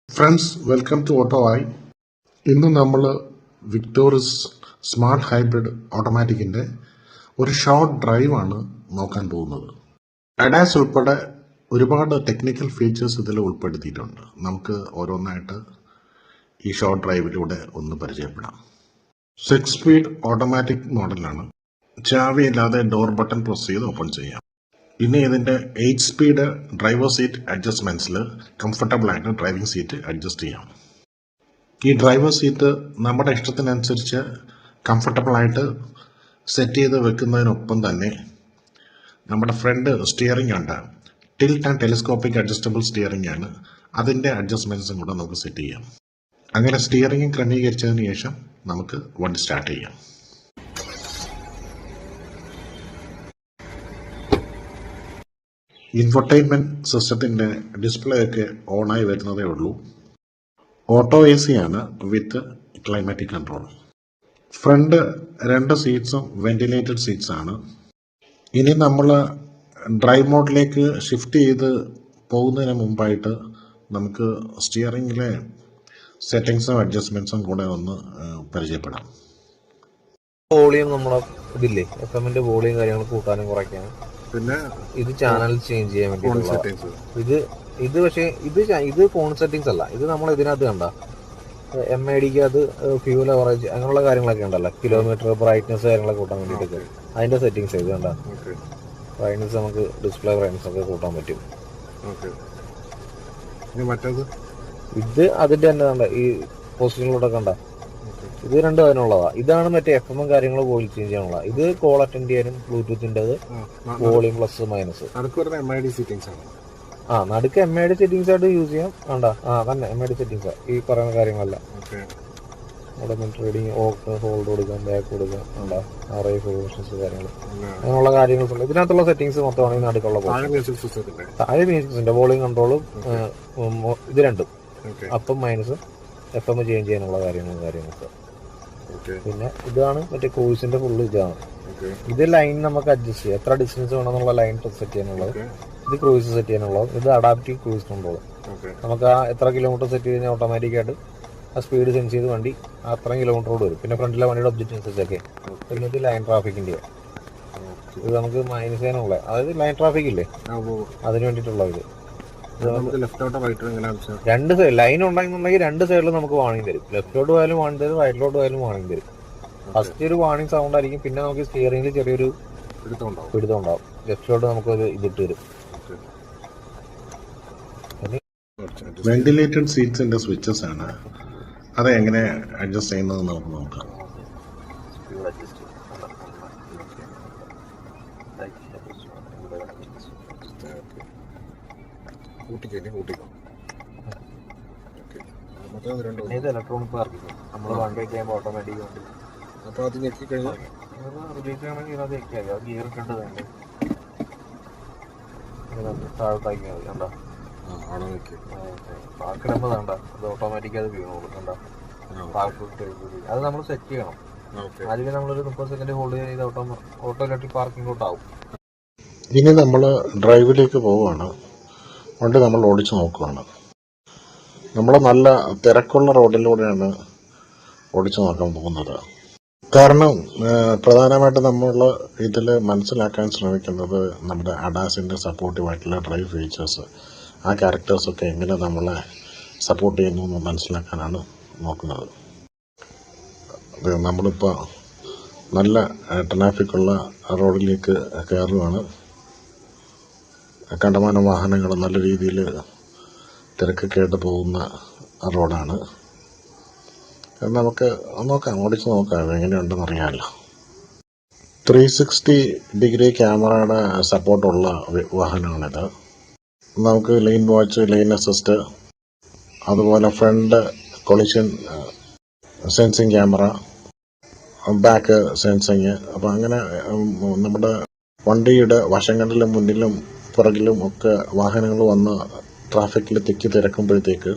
Friends, welcome to auto I. ഇന്ന് നമ്മൾ വിക്ടോറിസ് smart hybrid ഓട്ടോമാറ്റിക്കിൻ്റെ ഒരു ഷോർട്ട് ഡ്രൈവാണ് നോക്കാൻ പോകുന്നത്. അഡാസ് ഉൾപ്പെടെ ഒരുപാട് ടെക്നിക്കൽ ഫീച്ചേഴ്സ് ഇതിൽ ഉൾപ്പെടുത്തിയിട്ടുണ്ട്. നമുക്ക് ഓരോന്നായിട്ട് ഈ ഷോർട്ട് ഡ്രൈവിലൂടെ ഒന്ന് പരിചയപ്പെടാം. 6 സ്പീഡ് ഓട്ടോമാറ്റിക് മോഡലാണ്. ചാവിയില്ലാതെ ഡോർ ബട്ടൺ പ്രസ് ചെയ്ത് ഓപ്പൺ ചെയ്യാം. ഇനി ഇതിൻ്റെ 8 സ്പീഡ് ഡ്രൈവർ സീറ്റ് അഡ്ജസ്റ്റ്മെൻറ്റ്സിൽ കംഫർട്ടബിളായിട്ട് ഡ്രൈവിംഗ് സീറ്റ് അഡ്ജസ്റ്റ് ചെയ്യാം. ഈ ഡ്രൈവർ സീറ്റ് നമ്മുടെ ഇഷ്ടത്തിനനുസരിച്ച് കംഫർട്ടബിളായിട്ട് സെറ്റ് ചെയ്ത് വെക്കുന്നതിനൊപ്പം തന്നെ നമ്മുടെ ഫ്രണ്ട് സ്റ്റിയറിംഗ് ഉണ്ട്. Tilt and telescopic adjustable steering ആണ്. അതിൻ്റെ അഡ്ജസ്റ്റ്മെൻറ്റ്സും കൂടെ നമുക്ക് സെറ്റ് ചെയ്യാം. അങ്ങനെ സ്റ്റിയറിംഗ് ക്രമീകരിച്ചതിന് ശേഷം നമുക്ക് വണ്ടി സ്റ്റാർട്ട് ചെയ്യാം. ഇൻഫർടൈൻമെൻറ്റ് സിസ്റ്റത്തിൻ്റെ ഡിസ്പ്ലേ ഒക്കെ ഓണായി വരുന്നതേ ഉള്ളൂ. ഓട്ടോ AC ആണ് വിത്ത് ക്ലൈമാറ്റിക് കൺട്രോൾ. ഫ്രണ്ട് 2 സീറ്റ്സും വെന്റിലേറ്റഡ് സീറ്റ്സ് ആണ്. ഇനി നമ്മൾ ഡ്രൈവ് മോഡിലേക്ക് ഷിഫ്റ്റ് ചെയ്ത് പോകുന്നതിന് മുമ്പായിട്ട് നമുക്ക് സ്റ്റിയറിംഗിലെ സെറ്റിങ്സും അഡ്ജസ്റ്റ്മെൻറ്റ്സും കൂടെ ഒന്ന് പരിചയപ്പെടാം. വോളിയം നമ്മുടെ ഇതില്ലേ, FM-ന്റെ വോളിയം കാര്യങ്ങൾ കൂട്ടാനും കുറയ്ക്കാനും, പിന്നെ ഇത് ചാനൽ ചേഞ്ച് ചെയ്യാൻ വേണ്ടിയിട്ടുള്ള ഇത് ഫോൺ സെറ്റിങ്സ് അല്ല. ഇത് നമ്മൾ ഇതിനകത്ത് കണ്ട MIDക്ക് അത് ഫ്യൂൽ അവറേജ് അങ്ങനെയുള്ള കാര്യങ്ങളൊക്കെ ഉണ്ടല്ലോ, കിലോമീറ്റർ ബ്രൈറ്റ്നസ് കാര്യങ്ങളൊക്കെ കൂട്ടാൻ വേണ്ടിയിട്ടൊക്കെ അതിന്റെ സെറ്റിങ്സ് ഇത് കണ്ട. ബ്രൈറ്റ്നസ് നമുക്ക് ഡിസ്പ്ലേ ബ്രൈറ്റ്നസ് ഒക്കെ കൂട്ടാൻ പറ്റും. ഇത് അതിന്റെ തന്നെ കണ്ട ഈ പൊസിഷനിലൂടെ കണ്ട ഇത് രണ്ടും അതിനുള്ളതാ. ഇതാണ് മറ്റേ FM കാര്യങ്ങൾ വോയിസ് ചേഞ്ച് ചെയ്യാനുള്ള. ഇത് കോൾ അറ്റൻഡ് ചെയ്യാനും ബ്ലൂടൂത്തിന്റെ വോളിയം പ്ലസ് മൈനസ്. നടുക്ക് MID സെറ്റിംഗ്സ് ആയിട്ട് യൂസ് ചെയ്യാം. വേണ്ട തന്നെ MID സെറ്റിംഗ്സ് ഈ പറയുന്ന കാര്യങ്ങളല്ല. ഓട്ടോമാറ്റിക് റീഡിങ്, ഹോൾഡ് കൊടുക്കാം, ബാക്ക് കൊടുക്കാം, RF കാര്യങ്ങൾ അങ്ങനെയുള്ള കാര്യങ്ങൾ ഇതിനകത്തുള്ള സെറ്റിംഗ്സ് മൊത്തമാണ് ഈ നടുക്കുള്ള. താഴെ മ്യൂസിക്സിന്റെ വോളിയം കൺട്രോളും ഇത് രണ്ടും അപ്പം മൈനസും FM ചേഞ്ച് ചെയ്യാനുള്ള കാര്യങ്ങളൊക്കെ. പിന്നെ ഇതാണ് മറ്റേ ക്രൂസിന്റെ ഫുള്ള് ഇതാണ്. ഇത് ലൈൻ നമുക്ക് അഡ്ജസ്റ്റ് ചെയ്യാം, എത്ര ഡിസ്റ്റൻസ് വേണമെന്നുള്ള ലൈൻ സെറ്റ് ചെയ്യാനുള്ളത്. ഇത് ക്രൂസ് സെറ്റ് ചെയ്യാനുള്ളത്. ഇത് അഡാപ്റ്റീവ് ക്രൂസ് കൺട്രോൾ. നമുക്ക് എത്ര കിലോമീറ്റർ സെറ്റ് ചെയ്ത് ഓട്ടോമാറ്റിക്കായിട്ട് ആ സ്പീഡ് സെൻസ് ചെയ്ത് വണ്ടി അത്രയും കിലോമീറ്ററോട് വരും. പിന്നെ ഫ്രണ്ടിലെ വണ്ടിയുടെ ഒബ്ജക്റ്റ് അനുസരിച്ചൊക്കെ. പിന്നെ ഇത് ലൈൻ ട്രാഫിക്കിന്റെ ഇത് നമുക്ക് മൈനസ് ചെയ്യാനുള്ള, അതായത് ലൈൻ ട്രാഫിക് ഇല്ലേ അതിന് വേണ്ടിയിട്ടുള്ള ഇത്. രണ്ട് സൈഡ് ലൈൻ ഉണ്ടെന്നുണ്ടെങ്കിൽ 2 സൈഡിലും നമുക്ക് വാണിംഗ് തരും. ലെഫ്റ്റിലോട്ട് പോയാലും വാണിംഗ് തരും, റൈറ്റിലോട്ട് പോയാലും വാണിംഗ് തരും. ഫസ്റ്റ് ഒരു വാണിംഗ് സൗണ്ട് ആയിരിക്കും, പിന്നെ നമുക്ക് സ്റ്റിയറിംഗിൽ ചെറിയൊരു പിടുത്തം ഉണ്ടാവും. ലെഫ്റ്റിലോട്ട് നമുക്കൊരു ഇതിട്ട് തരും. വെന്റിലേറ്റഡ് സീറ്റ്സിന്റെ സ്വിച്ചസ് ആണ്. അത് എങ്ങനെ അഡ്ജസ്റ്റ് ചെയ്യുന്നത് നമുക്ക് നോക്കാം. ഇത് ഇലക്ട്രോണിക് പാർക്കിംഗ് നമ്മൾ വണ്ടി ചെയ്യുമ്പോൾ ഓട്ടോമാറ്റിക് വണ്ടി അപ്പോൾ അത് ഞെക്കി കഴിഞ്ഞാൽ റിലീസാണെങ്കിൽ അത് ഞെക്കിയാൽ അത് ഗിയർ ഇട്ടിട്ട് തന്നെ താഴത്താക്കി മതി. കണ്ടോ പാർക്കിടുമ്പോൾ വേണ്ട, അത് ഓട്ടോമാറ്റിക് അത് വീണോളൂ. കണ്ട പാർക്ക് അത് നമ്മൾ സെറ്റ് ചെയ്യണം. അതിൽ നമ്മളൊരു 30 സെക്കൻഡ് ഹോൾഡ് ചെയ്ത് ഓട്ടോ ഇലക്ട്രിക് പാർക്കിംഗോട്ടാവും. ഇനി നമ്മൾ ഡ്രൈവിലേക്ക് പോവുകയാണ്. വണ്ടി നമ്മൾ ഓടിച്ചു നോക്കുകയാണ്. നമ്മൾ നല്ല തിരക്കുള്ള റോഡിലൂടെയാണ് ഓടിച്ചു നോക്കാൻ പോകുന്നത്. കാരണം പ്രധാനമായിട്ട് നമ്മൾ ഇതിൽ മനസ്സിലാക്കാൻ ശ്രമിക്കുന്നത് നമ്മുടെ അഡാസിൻ്റെ സപ്പോർട്ടീവായിട്ടുള്ള ഡ്രൈവ് ഫീച്ചേഴ്സ്, ആ ക്യാരക്ടേഴ്സൊക്കെ എങ്ങനെ നമ്മളെ സപ്പോർട്ട് ചെയ്യുന്നു എന്ന് മനസ്സിലാക്കാനാണ് നോക്കുന്നത്. അത് നമ്മളിപ്പോൾ നല്ല ട്രാഫിക്കുള്ള റോഡിലേക്ക് കയറുകയാണ്. കണ്ടമാനം വാഹനങ്ങൾ നല്ല രീതിയിൽ തിരക്കൊക്കെ ആയിട്ട് പോകുന്ന റോഡാണ്. നമുക്ക് നോക്കാം, ഓടിച്ച് നോക്കാം എങ്ങനെയുണ്ടെന്ന് അറിയാമല്ലോ. 360 ഡിഗ്രി ക്യാമറയുടെ സപ്പോർട്ടുള്ള വാഹനമാണിത്. നമുക്ക് ലെയിൻ വാച്ച്, ലെയിൻ അസിസ്റ്റ്, അതുപോലെ front collision sensing camera, back sensing. അപ്പം അങ്ങനെ നമ്മുടെ വണ്ടിയുടെ വശങ്ങളിലും മുന്നിലും പുറകിലും ഒക്കെ വാഹനങ്ങൾ വന്ന് ട്രാഫിക്കിൽ തിക്കി തിരക്കുമ്പോഴത്തേക്ക്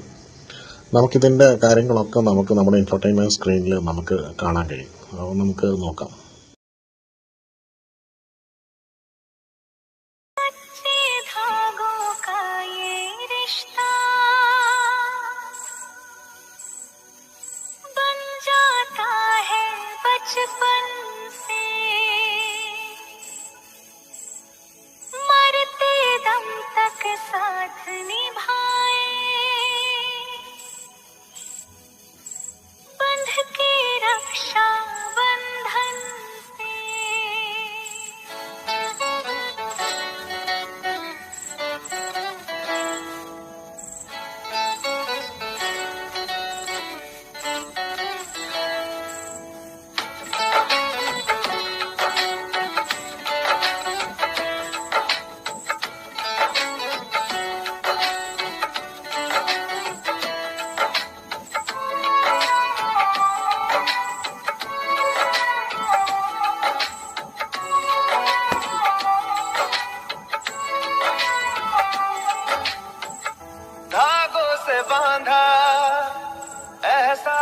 നമുക്കിതിൻ്റെ കാര്യങ്ങളൊക്കെ നമുക്ക് നമ്മുടെ ഇൻഫർടൈൻമെൻറ്റ് സ്ക്രീനിൽ നമുക്ക് കാണാൻ കഴിയും. അപ്പോൾ നമുക്ക് നോക്കാം.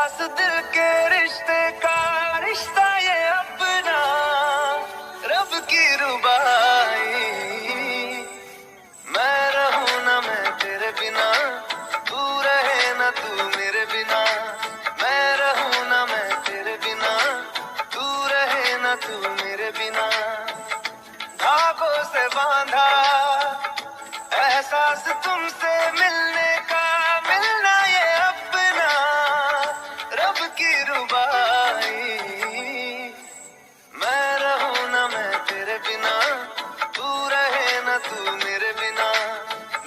एहसास दिल के रिश्ते का रिश्ता ये अपना रब की रुबाई मैं रहूं ना मैं तेरे बिना तू रहे ना तू मेरे बिना मैं रहूं ना मैं तेरे बिना तू रहे ना तू मेरे बिना धागों से बांधा एहसास तुमसे मिलने का मिलना ये अपना रब की रुबाई मैं रहूं ना मैं तेरे बिना तू रहे ना तू मेरे बिना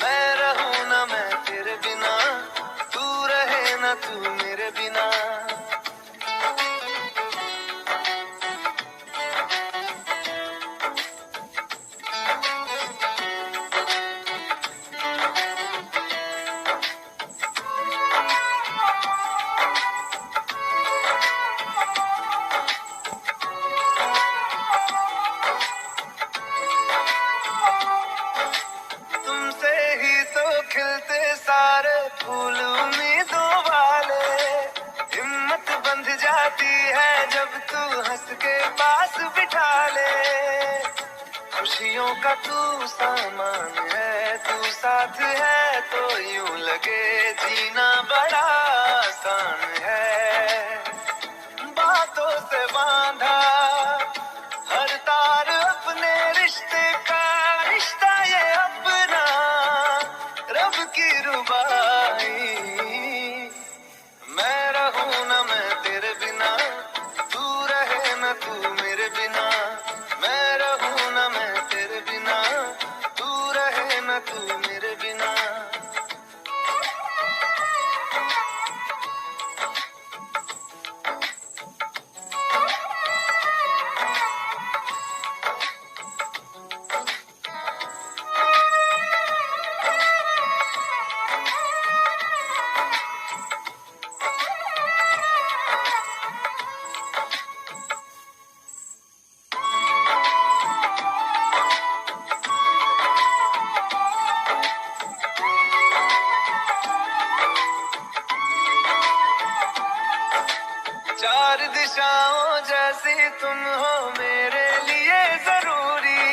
मैं रहूं ना मैं तेरे बिना तू रहे ना तू मेरे बिना तुमसे ही तो खिलते सारे फूल उम्मीदों वाले हिम्मत बंध जाती है जब तू हंस के पास बिठा ले खुशियों का तू सामान है तू साथ है तो यूं लगे जीना बड़ा आसान है बातों से बांधा हर तार अपने रिश्ते का रिश्ता ये अपना रब की रुबाई मैं रहूं ना मैं तेरे बिना तू रहे ना तू मेरे बिना मैं रहूं ना मैं तेरे बिना तू रहे ना तू मेरे बिना चार दिशाओं जैसी तुम हो मेरे लिए जरूरी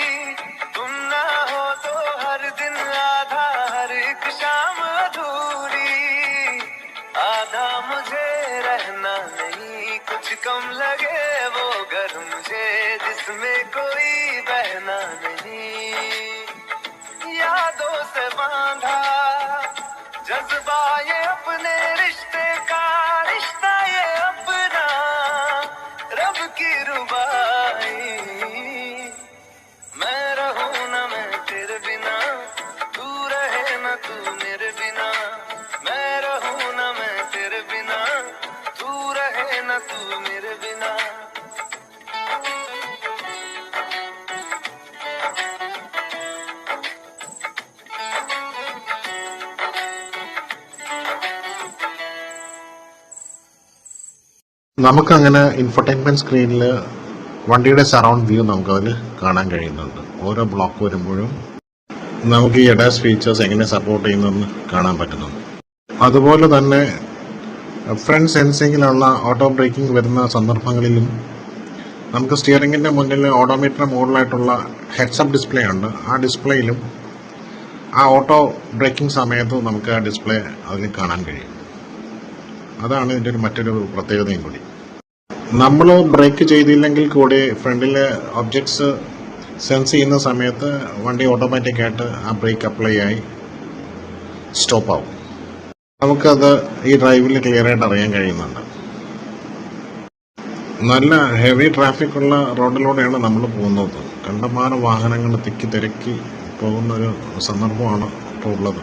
तुम ना हो तो हर दिन आधा हर एक शाम अधूरी आधा मुझे रहना नहीं कुछ कम लगे वो घर मुझे जिसमें कोई बहना नहीं यादों से बांधा जज्बा ये अपने रिश्ते का रिश्ता ये अपना रब की रुबाई मैं रहूं ना मैं तेरे बिना तू रहे ना तू मेरे बिना मैं रहूं ना मैं तेरे बिना तू रहे ना तू मेरे बिना നമുക്കങ്ങനെ ഇൻഫർടൈൻമെന്റ് സ്ക്രീനിൽ വണ്ടിയുടെ സറൗണ്ട് വ്യൂ നമുക്കതിൽ കാണാൻ കഴിയുന്നുണ്ട്. ഓരോ ബ്ലോക്ക് വരുമ്പോഴും നമുക്ക് ഈ എഡാസ് ഫീച്ചേഴ്സ് എങ്ങനെ സപ്പോർട്ട് ചെയ്യുന്നതെന്ന് കാണാൻ പറ്റുന്നുണ്ട്. അതുപോലെ തന്നെ ഫ്രണ്ട് സെൻസിങ്ങിലുള്ള ഓട്ടോ ബ്രേക്കിംഗ് വരുന്ന സന്ദർഭങ്ങളിലും നമുക്ക് സ്റ്റിയറിംഗിൻ്റെ മുന്നിൽ ഓഡോമീറ്റർ മുകളിലായിട്ടുള്ള ഹെഡ്സപ്പ് ഡിസ്പ്ലേ ഉണ്ട്. ആ ഡിസ്പ്ലേയിലും ആ ഓട്ടോ ബ്രേക്കിംഗ് സമയത്ത് നമുക്ക് ആ ഡിസ്പ്ലേ അതിൽ കാണാൻ കഴിയും. അതാണ് ഇതിൻ്റെ മറ്റൊരു പ്രത്യേകതയും കൂടി. നമ്മൾ ബ്രേക്ക് ചെയ്തില്ലെങ്കിൽ കൂടി ഫ്രണ്ടിലെ ഒബ്ജക്ട്സ് സെൻസ് ചെയ്യുന്ന സമയത്ത് വണ്ടി ഓട്ടോമാറ്റിക്കായിട്ട് ആ ബ്രേക്ക് അപ്ലൈ ആയി സ്റ്റോപ്പ് ആവും. നമുക്കത് ഈ ഡ്രൈവിൽ ക്ലിയറായിട്ട് അറിയാൻ കഴിയുന്നുണ്ട്. നല്ല ഹെവി ട്രാഫിക് ഉള്ള റോഡിലൂടെയാണ് നമ്മൾ പോകുന്നത്. കണ്ടമാനം വാഹനങ്ങൾ തിക്കി തിരക്കി പോകുന്നൊരു സന്ദർഭമാണ് ഇപ്പോൾ ഉള്ളത്.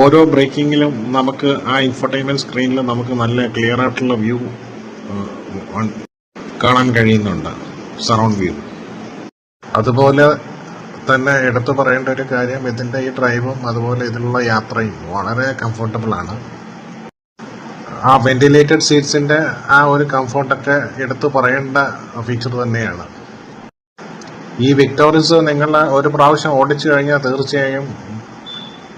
ഓരോ ബ്രേക്കിങ്ങിലും നമുക്ക് ആ ഇൻഫർടൈൻമെന്റ് സ്ക്രീനിൽ നമുക്ക് നല്ല ക്ലിയർ ആയിട്ടുള്ള വ്യൂ കാണാൻ കഴിയുന്നുണ്ട്, സറൗണ്ട് വ്യൂ. അതുപോലെ തന്നെ എടുത്തു പറയേണ്ട ഒരു കാര്യം, ഇതിൻ്റെ ഈ ഡ്രൈവും അതുപോലെ ഇതിലുള്ള യാത്രയും വളരെ കംഫർട്ടബിൾ ആണ്. ആ വെന്റിലേറ്റഡ് സീറ്റ്സിൻ്റെ ആ ഒരു കംഫർട്ടൊക്കെ എടുത്തു പറയേണ്ട ഫീച്ചർ തന്നെയാണ്. ഈ വിക്ടോറിയസ് നിങ്ങൾ ഒരു പ്രാവശ്യം ഓടിച്ചു കഴിഞ്ഞാൽ തീർച്ചയായും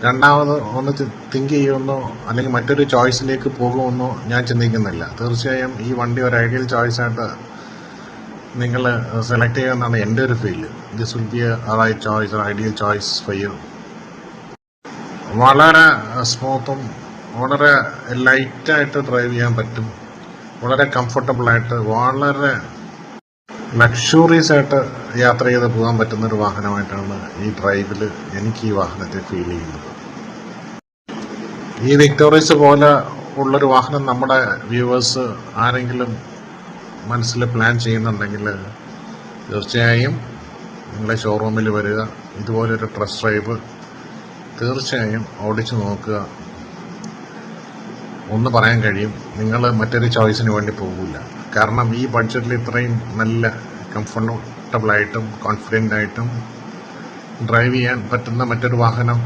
രണ്ടാമത് ഒന്ന് തിങ്ക് ചെയ്യുമെന്നോ അല്ലെങ്കിൽ മറ്റൊരു ചോയ്സിലേക്ക് പോകുമെന്നോ ഞാൻ ചിന്തിക്കുന്നില്ല. തീർച്ചയായും ഈ വണ്ടി ഒരു ഐഡിയൽ ചോയ്സായിട്ട് നിങ്ങൾ സെലക്ട് ചെയ്യുമെന്നാണ് എൻ്റെ ഒരു feel. This will be a right choice, ideal choice for you. വളരെ സ്മൂത്തും വളരെ ലൈറ്റായിട്ട് ഡ്രൈവ് ചെയ്യാൻ പറ്റും. വളരെ കംഫർട്ടബിളായിട്ട് വളരെ ലക്ഷൂറിയസ് ആയിട്ട് യാത്ര ചെയ്ത് പോകാൻ പറ്റുന്നൊരു വാഹനമായിട്ടാണ് ഈ ഡ്രൈവിൽ എനിക്ക് ഈ വാഹനത്തെ ഫീൽ ചെയ്യുന്നത്. ഈ വിക്ടോറിയസ് പോലെ ഉള്ളൊരു വാഹനം നമ്മുടെ വ്യൂവേഴ്സ് ആരെങ്കിലും മനസ്സിൽ പ്ലാൻ ചെയ്യുന്നുണ്ടെങ്കിൽ തീർച്ചയായും നിങ്ങളെ ഷോറൂമിൽ വരിക, ഇതുപോലൊരു ടെസ്റ്റ് ഡ്രൈവ് തീർച്ചയായും ഓടിച്ചു നോക്കുക. ഒന്ന് പറയാൻ കഴിയും, നിങ്ങൾ മറ്റൊരു ചോയ്സിന് വേണ്ടി പോകില്ല. കാരണം ഈ ബഡ്ജറ്റിൽ ഇത്രയും നല്ല കംഫർട്ടബിളായിട്ടും കോൺഫിഡൻ്റായിട്ടും ഡ്രൈവ് ചെയ്യാൻ പറ്റുന്ന മറ്റൊരു വാഹനം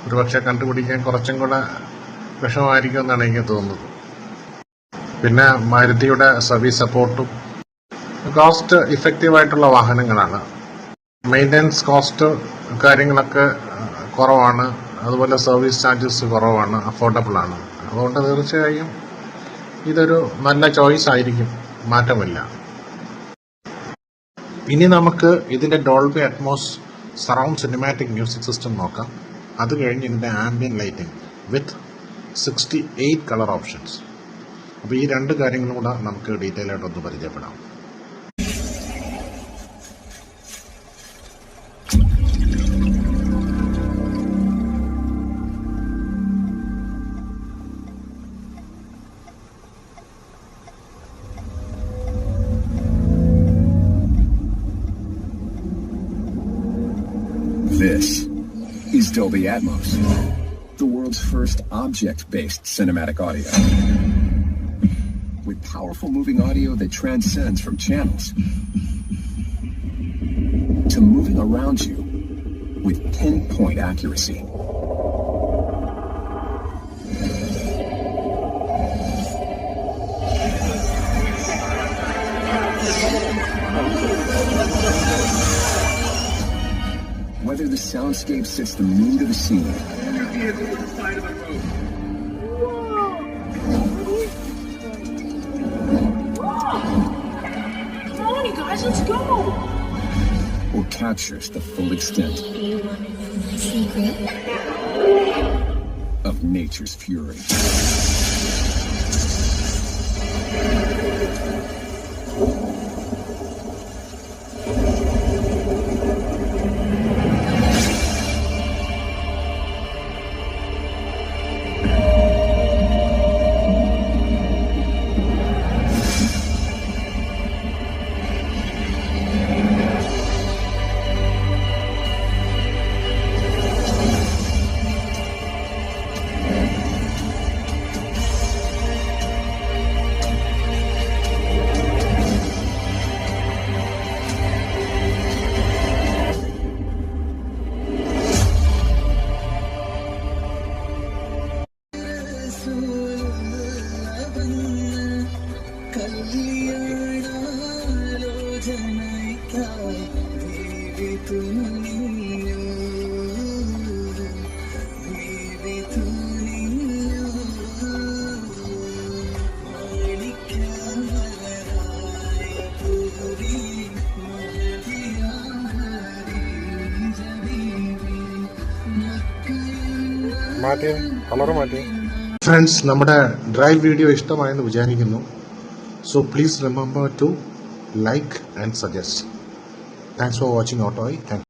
ഒരുപക്ഷെ കണ്ടുപിടിക്കാൻ കുറച്ചും കൂടെ വിഷമമായിരിക്കും എന്നാണ് എനിക്ക് തോന്നുന്നത്. പിന്നെ മാരുതിയുടെ സർവീസ് സപ്പോർട്ടും കോസ്റ്റ് ഇഫക്റ്റീവായിട്ടുള്ള വാഹനങ്ങളാണ്. മെയിൻ്റനൻസ് കോസ്റ്റ് കാര്യങ്ങളൊക്കെ കുറവാണ്. അതുപോലെ സർവീസ് ചാർജസ് കുറവാണ്, അഫോർഡബിളാണ്. അതുകൊണ്ട് തീർച്ചയായും ഇതൊരു നല്ല ചോയ്സ് ആയിരിക്കും, മാറ്റമില്ല. ഇനി നമുക്ക് ഇതിൻ്റെ Dolby Atmos surround cinematic music system നോക്കാം. അത് കഴിഞ്ഞ് ഇതിൻ്റെ ആംബിയൻ ലൈറ്റിംഗ് വിത്ത് 68 കളർ ഓപ്ഷൻസ്. അപ്പോൾ ഈ രണ്ട് കാര്യങ്ങളും കൂടെ നമുക്ക് ഡീറ്റെയിൽ ആയിട്ടൊന്ന് പരിചയപ്പെടാം. This is Dolby Atmos, the world's first object-based cinematic audio. With powerful moving audio that transcends from channels to moving around you with pinpoint accuracy. Whether the soundscape sets the mood of the scene, Guys, let's go! or captures the full extent You want to know my secret? of nature's fury. മാറ്റിയേ, colour മാറ്റിയേ. Friends, നമ്മുടെ drive video ഇഷ്ടമായെന്ന് വിചാരിക്കുന്നു. So please remember to like and suggest. Thanks for watching ഓട്ടോയ്.